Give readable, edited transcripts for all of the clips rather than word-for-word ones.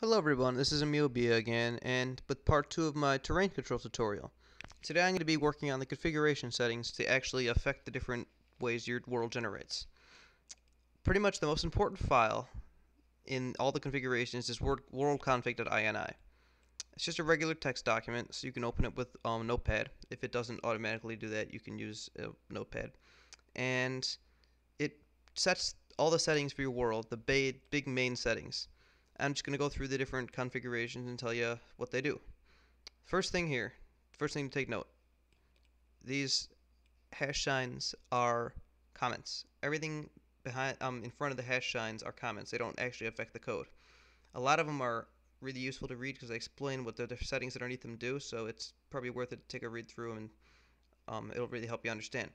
Hello everyone, this is Emilbia again, and with part 2 of my terrain control tutorial. Today I'm going to be working on the configuration settings to actually affect the different ways your world generates. Pretty much the most important file in all the configurations is WorldConfig.ini. It's just a regular text document, so you can open it with Notepad. If it doesn't automatically do that, you can use Notepad. And it sets all the settings for your world, the big main settings. I'm just going to go through the different configurations and tell you what they do. First thing to take note. These hash signs are comments. Everything behind in front of the hash signs are comments. They don't actually affect the code. A lot of them are really useful to read because they explain what the settings underneath them do, so it's probably worth it to take a read through and it'll really help you understand.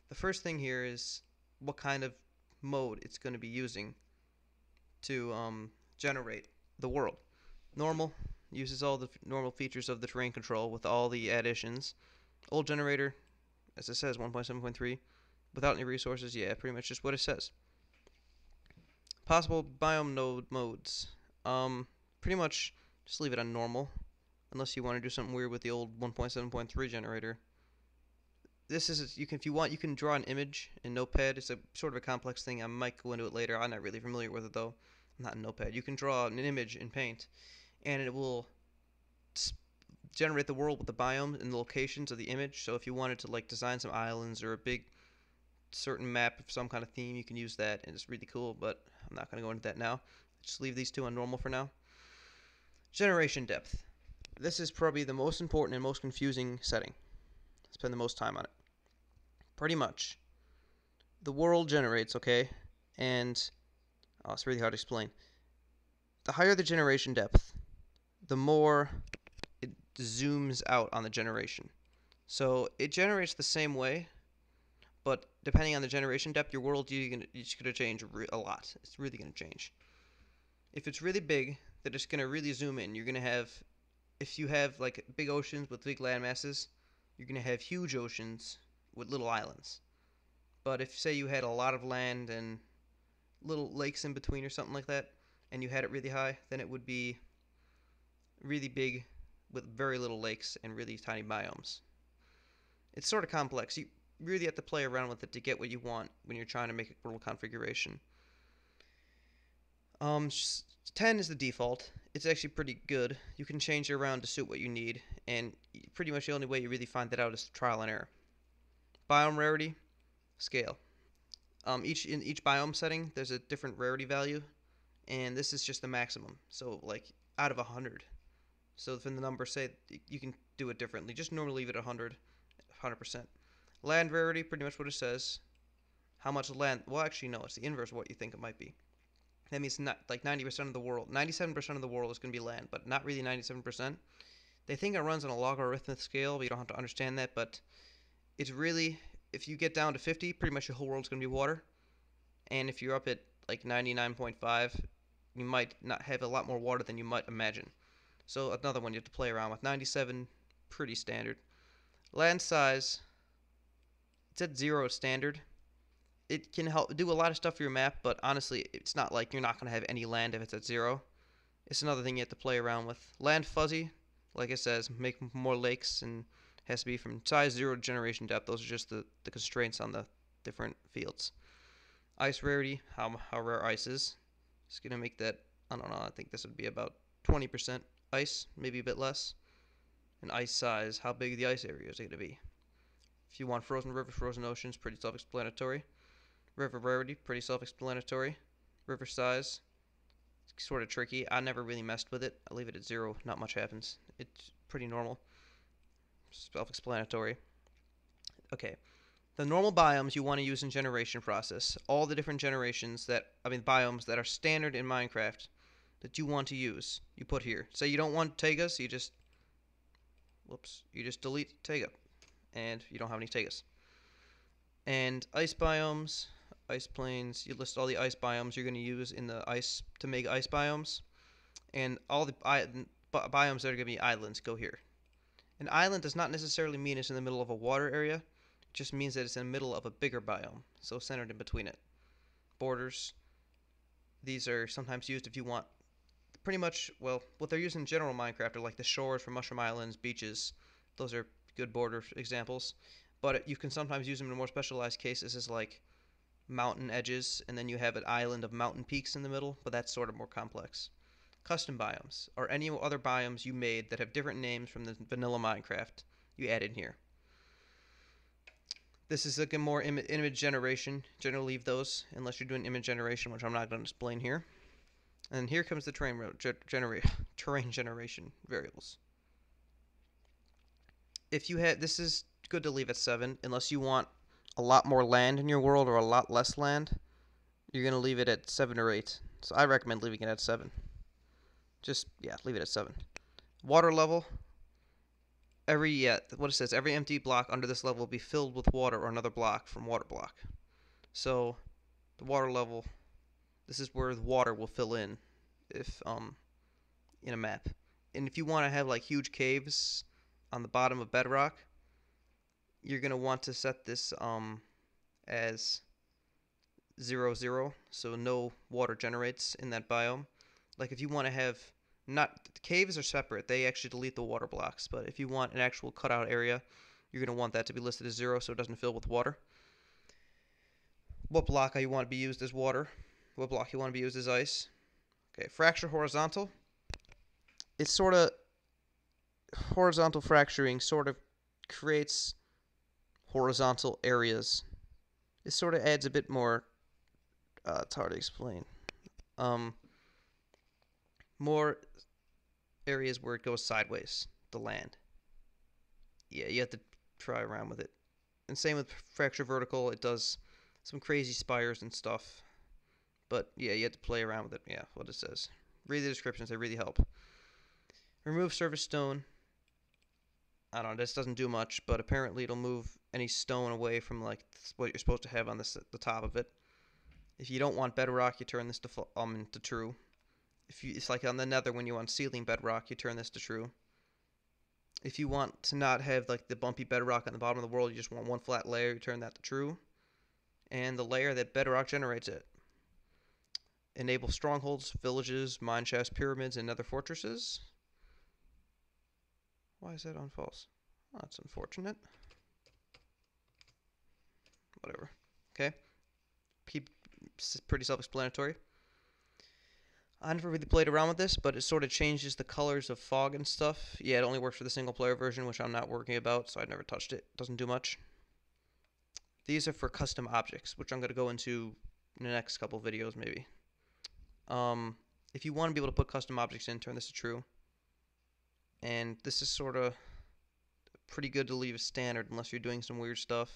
The first thing here is what kind of mode it's going to be using to generate the world. Normal uses all the normal features of the terrain control with all the additions. Old generator, as it says, 1.7.3, without any resources, yeah, pretty much just what it says. Possible biome node modes. Pretty much just leave it on normal, unless you want to do something weird with the old 1.7.3 generator. This is if you want, you can draw an image in Notepad. It's a sort of a complex thing. I might go into it later. I'm not really familiar with it though. Not in Notepad. You can draw an image in Paint, and it will generate the world with the biomes and the locations of the image. So if you wanted to like design some islands or a big certain map of some kind of theme, you can use that, and it's really cool. But I'm not going to go into that now. Just leave these two on normal for now. Generation depth. This is probably the most important and most confusing setting. Spend the most time on it. Pretty much, the world generates, okay, and it's really hard to explain. The higher the generation depth, the more it zooms out on the generation. So it generates the same way, but depending on the generation depth, your world is going to change a lot. It's really going to change. If it's really big, then it's going to really zoom in. You're going to have, if you have like big oceans with big land masses, you're going to have huge oceans with little islands. But if, say, you had a lot of land and little lakes in between or something like that, and you had it really high, then it would be really big with very little lakes and really tiny biomes. It's sort of complex. You really have to play around with it to get what you want when you're trying to make a world configuration. 10 is the default. It's actually pretty good. You can change it around to suit what you need, and pretty much the only way you really find that out is trial and error. Biome rarity, scale. In each biome setting, there's a different rarity value, and this is just the maximum. So like out of 100. So from the number, say you can do it differently. Just normally leave it at 100%. Land rarity, pretty much what it says. How much land? Well, actually, no. It's the inverse of what you think it might be. That means not like 90% of the world. 97% of the world is going to be land, but not really 97%. They think it runs on a logarithmic scale, but you don't have to understand that. But it's really, if you get down to 50, pretty much your whole world's going to be water. And if you're up at like 99.5, you might not have a lot more water than you might imagine. So another one you have to play around with. 97, pretty standard. Land size, it's at 0 standard. It can help do a lot of stuff for your map, but honestly, it's not like you're not going to have any land if it's at 0. It's another thing you have to play around with. Land fuzzy, like it says, make more lakes, and has to be from size 0 to generation depth. Those are just the constraints on the different fields. Ice rarity, how rare ice is. Just going to make that, I don't know, I think this would be about 20% ice, maybe a bit less. And ice size, how big the ice area is going to be. If you want frozen rivers, frozen oceans, pretty self-explanatory. River rarity, pretty self-explanatory. River size, sort of tricky. I never really messed with it. I leave it at 0. Not much happens. It's pretty normal. Self-explanatory. Okay. The normal biomes you want to use in generation process. All the different generations biomes that are standard in Minecraft that you want to use, you put here. Say you don't want taigas, you just delete taiga, and you don't have any taigas. And ice biomes, ice plains, you list all the ice biomes you're going to use in the ice to make ice biomes, and all the biomes that are going to be islands go here. An island does not necessarily mean it's in the middle of a water area. It just means that it's in the middle of a bigger biome, so centered in between it. Borders, these are sometimes used if you want pretty much, well, what they're using in general Minecraft are like the shores for Mushroom Islands, beaches. Those are good border examples. But you can sometimes use them in more specialized cases as like mountain edges, and then you have an island of mountain peaks in the middle, but that's sort of more complex. Custom biomes, or any other biomes you made that have different names from the vanilla Minecraft, you add in here. This is like a more image generation. Generally leave those unless you're doing image generation, which I'm not going to explain here. And here comes the terrain generation variables. If you had, this is good to leave at 7 unless you want a lot more land in your world or a lot less land. You're going to leave it at 7 or 8. So I recommend leaving it at 7. Just, yeah, leave it at 7. Water level. What it says, every empty block under this level will be filled with water or another block from water block. So the water level, this is where the water will fill in if in a map. And if you want to have like huge caves on the bottom of bedrock, you're going to want to set this as 0, 0, so no water generates in that biome. Like if you want to have, not, caves are separate, they actually delete the water blocks, but if you want an actual cutout area, you're going to want that to be listed as 0 so it doesn't fill with water. What block you want to be used as water, what block you want to be used as ice. Okay, fracture horizontal. It's sort of, horizontal fracturing sort of creates horizontal areas. It sort of adds a bit more, it's hard to explain. More areas where it goes sideways, the land. Yeah, you have to try around with it. And same with fracture vertical, it does some crazy spires and stuff. But yeah, you have to play around with it. Yeah, what it says. Read the descriptions, they really help. Remove surface stone. I don't know, this doesn't do much, but apparently it'll move any stone away from like what you're supposed to have on the top of it. If you don't want bedrock, you turn this to true. It's like on the nether when you want ceiling bedrock, you turn this to true. If you want to not have like the bumpy bedrock on the bottom of the world, you just want one flat layer, you turn that to true. And the layer that bedrock generates it. Enable strongholds, villages, mine shafts, pyramids, and nether fortresses. Why is that on false? Oh, that's unfortunate. Whatever. Okay. Pretty self-explanatory. I never really played around with this, but it sort of changes the colors of fog and stuff. Yeah, it only works for the single player version, which I'm not working about, so I've never touched it. Doesn't do much. These are for custom objects, which I'm going to go into in the next couple videos, maybe. If you want to be able to put custom objects in, turn this to true. And this is sort of pretty good to leave as standard unless you're doing some weird stuff.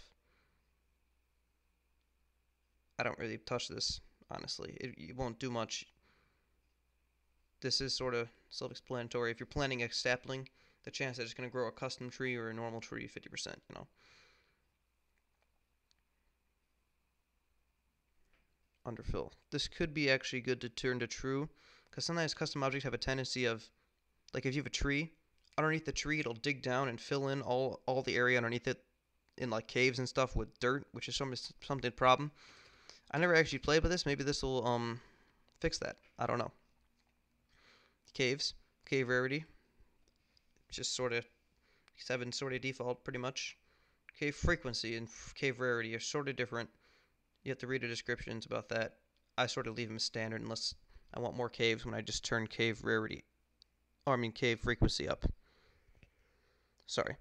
I don't really touch this, honestly. It won't do much. This is sort of self-explanatory. If you're planting a sapling, the chance that it's going to grow a custom tree or a normal tree, 50%, you know. Underfill. This could be actually good to turn to true, because sometimes custom objects have a tendency of, like if you have a tree, underneath the tree it'll dig down and fill in all the area underneath it in like caves and stuff with dirt, which is something problem. I never actually played with this. Maybe this will fix that. I don't know. Caves, cave rarity, just sort of 7 sort of default pretty much. Cave frequency and cave rarity are sort of different. You have to read the descriptions about that. I sort of leave them as standard unless I want more caves when I just turn cave rarity, or I mean cave frequency up. Sorry.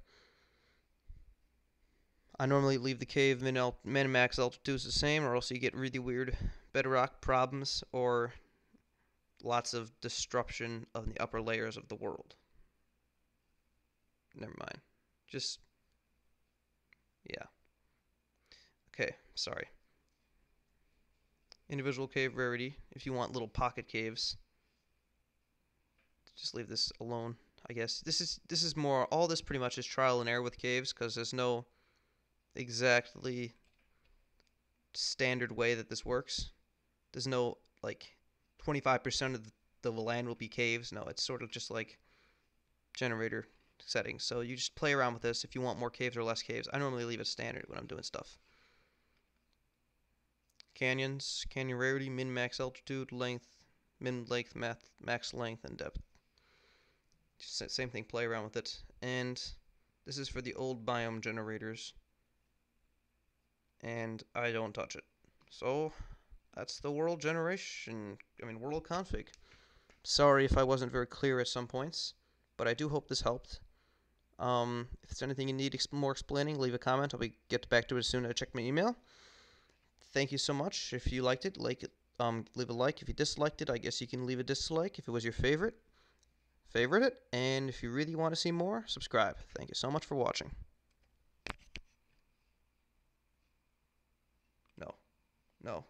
I normally leave the cave min and max altitudes the same, or else you get really weird bedrock problems or lots of disruption of the upper layers of the world. Never mind. Just, yeah. Okay, sorry. Individual cave rarity, if you want little pocket caves. Just leave this alone, I guess. This is more, all this pretty much is trial and error with caves, because there's no exactly standard way that this works. There's no, like, 25% of the land will be caves. No, it's sort of just like generator settings. So you just play around with this if you want more caves or less caves. I normally leave it standard when I'm doing stuff. Canyons, canyon rarity, min-max altitude, length, min length, max length, and depth. Just same thing, play around with it. And this is for the old biome generators. And I don't touch it. So that's the world config. Sorry if I wasn't very clear at some points, but I do hope this helped. If there's anything you need more explaining, leave a comment. I'll get back to it as soon as I check my email. Thank you so much. If you liked it, leave a like. If you disliked it, I guess you can leave a dislike. If it was your favorite it. And if you really want to see more, subscribe. Thank you so much for watching. No.